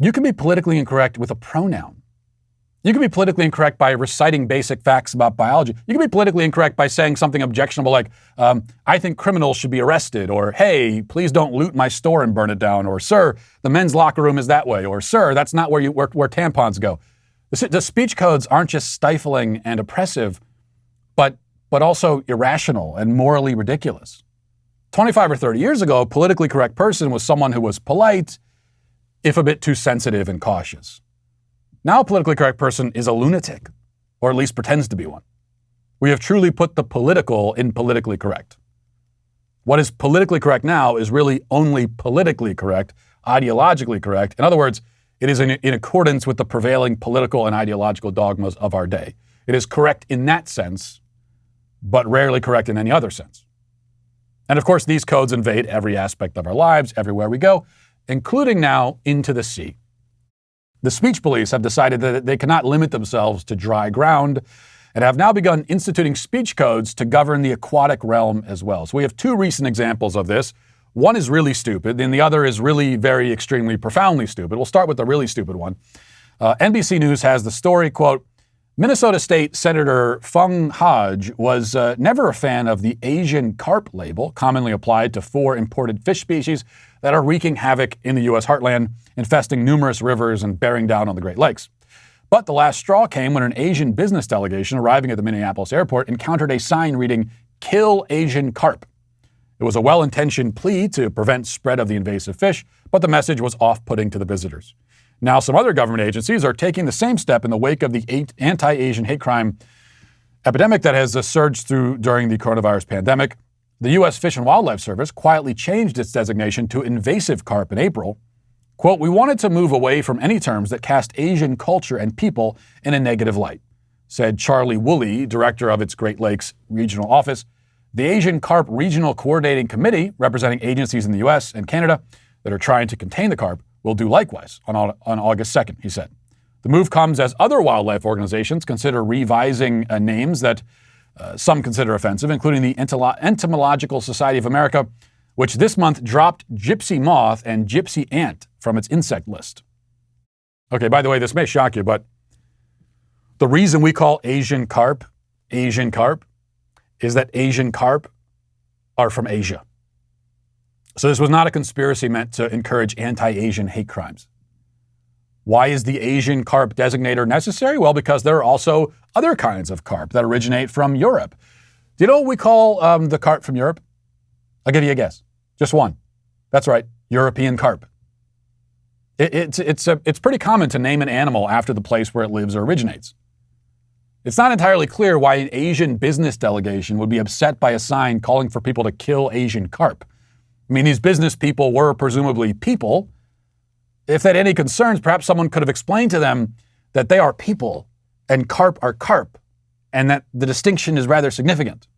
You can be politically incorrect with a pronoun. You can be politically incorrect by reciting basic facts about biology. You can be politically incorrect by saying something objectionable like, I think criminals should be arrested, or hey, please don't loot my store and burn it down, or sir, the men's locker room is that way, or sir, that's not where tampons go. The speech codes aren't just stifling and oppressive, but also irrational and morally ridiculous. 25 or 30 years ago, a politically correct person was someone who was polite, if a bit too sensitive and cautious. Now a politically correct person is a lunatic, or at least pretends to be one. We have truly put the political in politically correct. What is politically correct now is really only politically correct, ideologically correct. In other words, it is in accordance with the prevailing political and ideological dogmas of our day. It is correct in that sense, but rarely correct in any other sense. And of course, these codes invade every aspect of our lives, everywhere we go, including now into the sea. The speech police have decided that they cannot limit themselves to dry ground and have now begun instituting speech codes to govern the aquatic realm as well. So we have two recent examples of this. One is really stupid, and the other is really very extremely profoundly stupid. We'll start with the really stupid one. NBC News has the story, quote, Minnesota State Senator Fung Hodge was never a fan of the Asian carp label, commonly applied to 4 imported fish species that are wreaking havoc in the U.S. heartland, infesting numerous rivers and bearing down on the Great Lakes. But the last straw came when an Asian business delegation arriving at the Minneapolis airport encountered a sign reading, "Kill Asian Carp." It was a well-intentioned plea to prevent spread of the invasive fish, but the message was off-putting to the visitors. Now, some other government agencies are taking the same step in the wake of the anti-Asian hate crime epidemic that has surged through during the coronavirus pandemic. The U.S. Fish and Wildlife Service quietly changed its designation to invasive carp in April. Quote, "We wanted to move away from any terms that cast Asian culture and people in a negative light," said Charlie Woolley, director of its Great Lakes Regional Office. The Asian Carp Regional Coordinating Committee, representing agencies in the U.S. and Canada that are trying to contain the carp, will do likewise on August 2nd, he said. The move comes as other wildlife organizations consider revising names that some consider offensive, including the Entomological Society of America, which this month dropped gypsy moth and gypsy ant from its insect list. Okay, by the way, this may shock you, but the reason we call Asian carp is that Asian carp are from Asia. So this was not a conspiracy meant to encourage anti-Asian hate crimes. Why is the Asian carp designator necessary? Well, because there are also other kinds of carp that originate from Europe. Do you know what we call the carp from Europe? I'll give you a guess. Just one. That's right, European carp. It's pretty common to name an animal after the place where it lives or originates. It's not entirely clear why an Asian business delegation would be upset by a sign calling for people to kill Asian carp. I mean, these business people were presumably people. If they had any concerns, perhaps someone could have explained to them that they are people and carp are carp, and that the distinction is rather significant.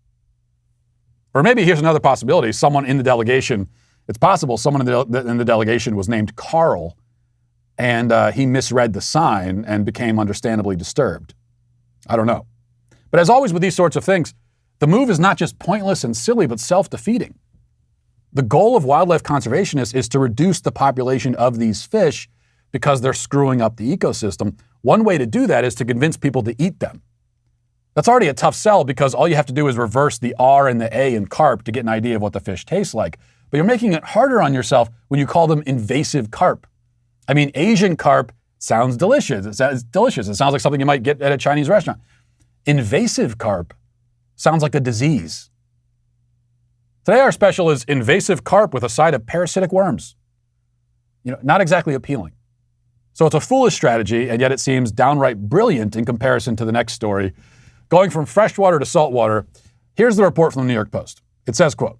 Or maybe here's another possibility. Someone in the delegation, it's possible someone in the delegation was named Carl, and he misread the sign and became understandably disturbed. I don't know. But as always with these sorts of things, the move is not just pointless and silly, but self-defeating. The goal of wildlife conservationists is to reduce the population of these fish because they're screwing up the ecosystem. One way to do that is to convince people to eat them. That's already a tough sell because all you have to do is reverse the R and the A in carp to get an idea of what the fish tastes like. But you're making it harder on yourself when you call them invasive carp. I mean, Asian carp sounds delicious. It sounds delicious. It sounds like something you might get at a Chinese restaurant. Invasive carp sounds like a disease. Today our special is invasive carp with a side of parasitic worms. Not exactly appealing. So it's a foolish strategy, and yet it seems downright brilliant in comparison to the next story. Going from freshwater to saltwater, Here's the report from the New York Post. It says, quote,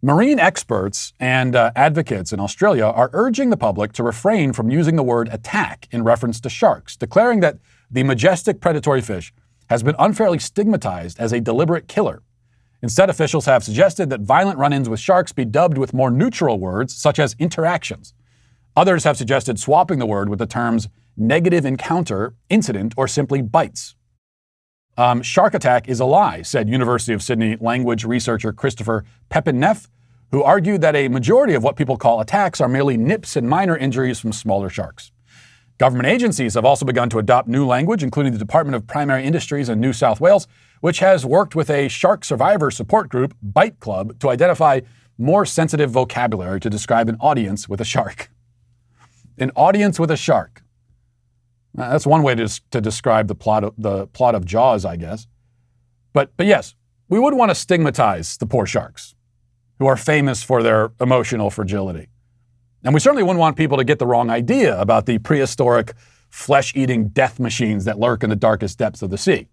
marine experts and advocates in Australia are urging the public to refrain from using the word attack in reference to sharks, declaring that the majestic predatory fish has been unfairly stigmatized as a deliberate killer. Instead, officials have suggested that violent run-ins with sharks be dubbed with more neutral words, such as interactions. Others have suggested swapping the word with the terms negative encounter, incident, or simply bites. Shark attack is a lie, said University of Sydney language researcher Christopher Pepin-Neff, who argued that a majority of what people call attacks are merely nips and minor injuries from smaller sharks. Government agencies have also begun to adopt new language, including the Department of Primary Industries in New South Wales, which has worked with a shark survivor support group, Bite Club, to identify more sensitive vocabulary to describe an audience with a shark. An audience with a shark. Now, that's one way to describe the plot of Jaws, I guess. But yes, we would want to stigmatize the poor sharks, who are famous for their emotional fragility. And we certainly wouldn't want people to get the wrong idea about the prehistoric, flesh-eating death machines that lurk in the darkest depths of the sea.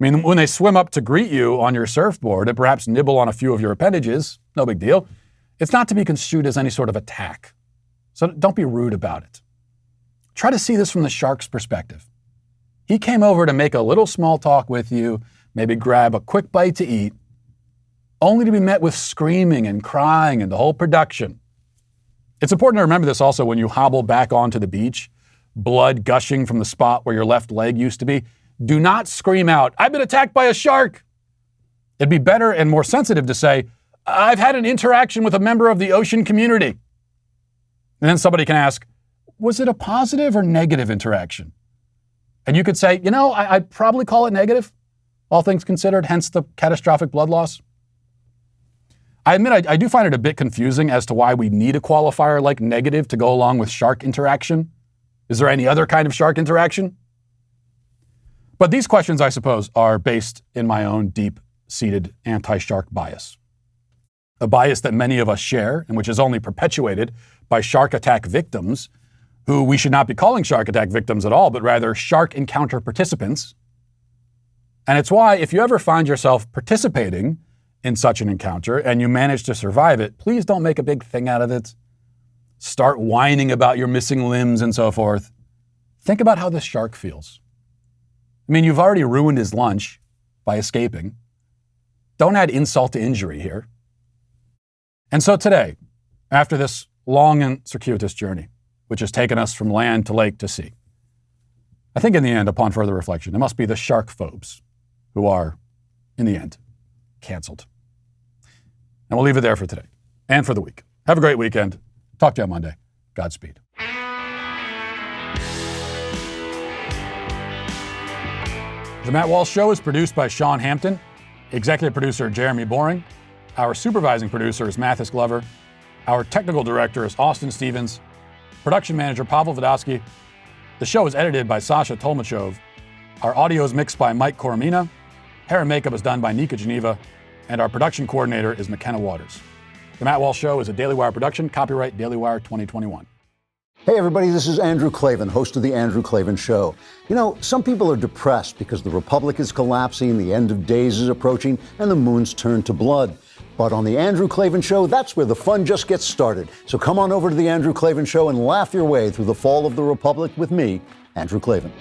I mean, when they swim up to greet you on your surfboard and perhaps nibble on a few of your appendages, no big deal. It's not to be construed as any sort of attack. So don't be rude about it. Try to see this from the shark's perspective. He came over to make a little small talk with you, maybe grab a quick bite to eat, only to be met with screaming and crying and the whole production. It's important to remember this also when you hobble back onto the beach, blood gushing from the spot where your left leg used to be. Do not scream out, "I've been attacked by a shark." It'd be better and more sensitive to say, "I've had an interaction with a member of the ocean community." And then somebody can ask, was it a positive or negative interaction? And you could say, I'd probably call it negative, all things considered, hence the catastrophic blood loss. I admit I do find it a bit confusing as to why we need a qualifier like negative to go along with shark interaction. Is there any other kind of shark interaction? But these questions, I suppose, are based in my own deep-seated anti-shark bias. A bias that many of us share and which is only perpetuated by shark attack victims, who we should not be calling shark attack victims at all, but rather shark encounter participants. And it's why if you ever find yourself participating in such an encounter and you manage to survive it, please don't make a big thing out of it. Start whining about your missing limbs and so forth. Think about how this shark feels. I mean, you've already ruined his lunch by escaping. Don't add insult to injury here. And so today, after this long and circuitous journey, which has taken us from land to lake to sea, I think in the end, upon further reflection, it must be the Shark-Phobes who are, in the end, canceled. And we'll leave it there for today and for the week. Have a great weekend. Talk to you on Monday. Godspeed. The Matt Walsh Show is produced by Sean Hampton, executive producer Jeremy Boring. Our supervising producer is Mathis Glover. Our technical director is Austin Stevens. Production manager Pavel Vodosky. The show is edited by Sasha Tolmachov. Our audio is mixed by Mike Coromina. Hair and makeup is done by Nika Geneva. And our production coordinator is McKenna Waters. The Matt Walsh Show is a Daily Wire production. Copyright Daily Wire 2021. Hey everybody, this is Andrew Klavan, host of The Andrew Klavan Show. Some people are depressed because the Republic is collapsing, the end of days is approaching, and the moon's turned to blood. But on The Andrew Klavan Show, that's where the fun just gets started. So come on over to The Andrew Klavan Show and laugh your way through the fall of the Republic with me, Andrew Klavan.